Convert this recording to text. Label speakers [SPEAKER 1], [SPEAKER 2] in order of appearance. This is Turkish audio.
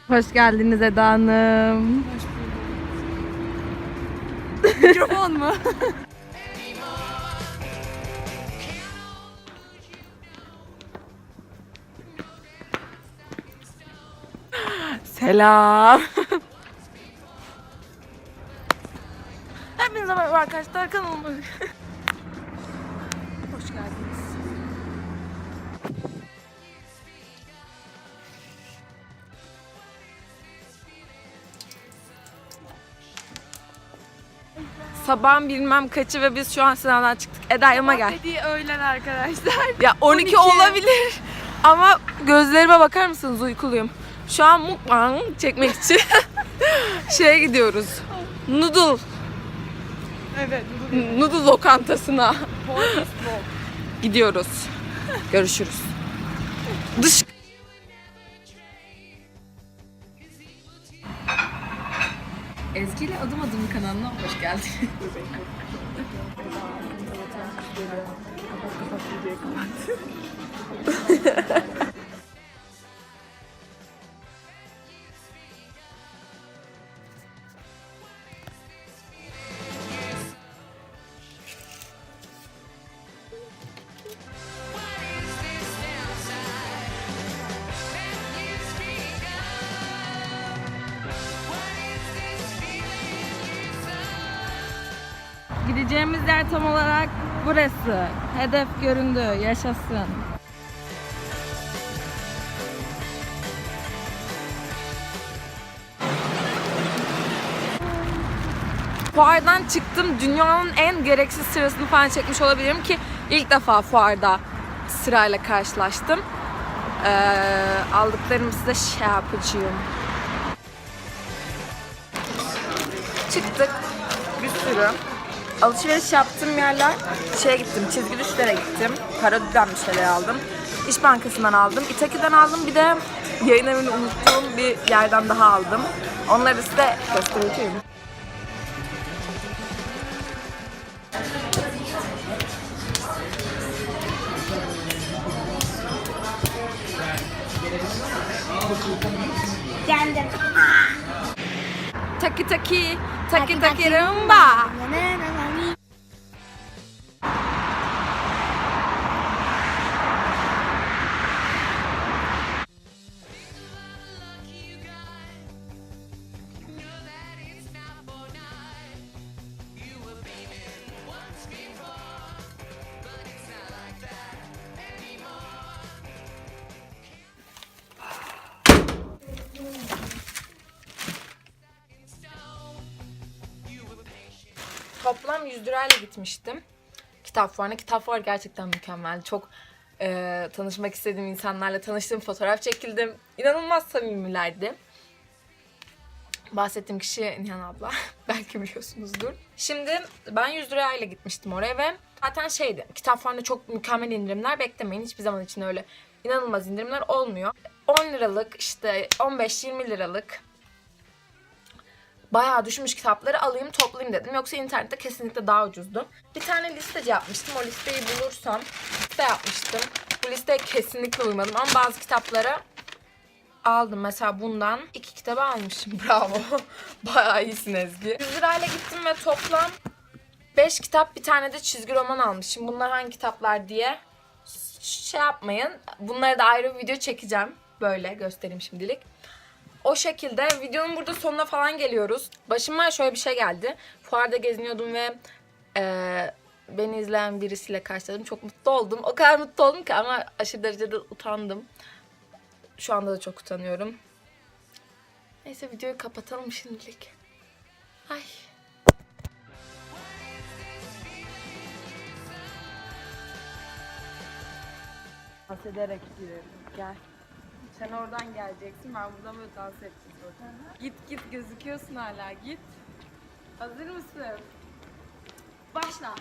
[SPEAKER 1] Hoş geldiniz Eda Hanım.
[SPEAKER 2] Hoş bulduk. Mikrofon mu?
[SPEAKER 1] Selam. Hepinize merhaba arkadaşlar, kanalıma
[SPEAKER 2] Hoş geldiniz.
[SPEAKER 1] sabahın bilmem kaçı ve biz şu an sınavdan çıktık. Eda yanıma gel.
[SPEAKER 2] Dediği öğlen arkadaşlar.
[SPEAKER 1] Ya 12 olabilir ama gözlerime bakar mısınız, uykuluyum. Şu an mukbang çekmek için şeye gidiyoruz. Noodle
[SPEAKER 2] Evet.
[SPEAKER 1] Noodle lokantasına gidiyoruz. Görüşürüz. Dış. Ezgi ile Adım Adım kanalına hoş geldin. Gideceğimiz yer tam olarak burası. Hedef göründü. Yaşasın. Fuardan çıktım. Dünyanın en gereksiz sırasını falan çekmiş olabilirim ki ilk defa fuarda sırayla karşılaştım. Aldıklarımı size şey yapacağım. Çıktık. Bir sürü. Alışveriş yaptığım yerler, şeye gittim, çizgi düşlere gittim. Parodiden bir şeyler aldım. İş Bankası'ndan aldım. İtaki'den aldım. Bir de yayın evini unuttuğum bir yerden daha aldım. Onları size göstereceğim.
[SPEAKER 3] Geldim.
[SPEAKER 1] Taki taki, taki taki rumba. Toplam 100 lirayla gitmiştim kitap fuarına. Kitap fuarı gerçekten mükemmel. Çok tanışmak istediğim insanlarla tanıştım, fotoğraf çekildim. İnanılmaz samimilerdi. Bahsettiğim kişi Nihan abla. Belki biliyorsunuzdur. Şimdi ben 100 lirayla gitmiştim oraya ve zaten şeydi, kitap fuarında çok mükemmel indirimler beklemeyin. Hiçbir zaman için öyle inanılmaz indirimler olmuyor. 10 liralık, işte 15-20 liralık bayağı düşmüş kitapları alayım, toplayayım dedim. Yoksa internette kesinlikle daha ucuzdu. Bir tane listeci yapmıştım. O listeyi bulursam liste yapmıştım. Bu listeye kesinlikle uymadım ama bazı kitapları aldım. Mesela bundan 2 kitabı almışım. Bravo. Bayağı iyisin Ezgi. 100 lirayla gittim ve toplam 5 kitap, bir tane de çizgi roman almışım. Bunlar hangi kitaplar diye şey yapmayın. Bunları da ayrı bir video çekeceğim. Böyle göstereyim şimdilik. O şekilde videonun burada sonuna falan geliyoruz. Başıma şöyle bir şey geldi. Fuarda geziniyordum ve beni izleyen birisiyle karşıladım. Çok mutlu oldum. O kadar mutlu oldum ki ama aşırı derecede utandım. Şu anda da çok utanıyorum. Neyse videoyu kapatalım şimdilik. Ay. Dans ederek girelim. Gel. Sen oradan geleceksin, ben buradan böyle dans edeceğiz oradan. Git git, gözüküyorsun hala, git. Hazır mısın? Başla.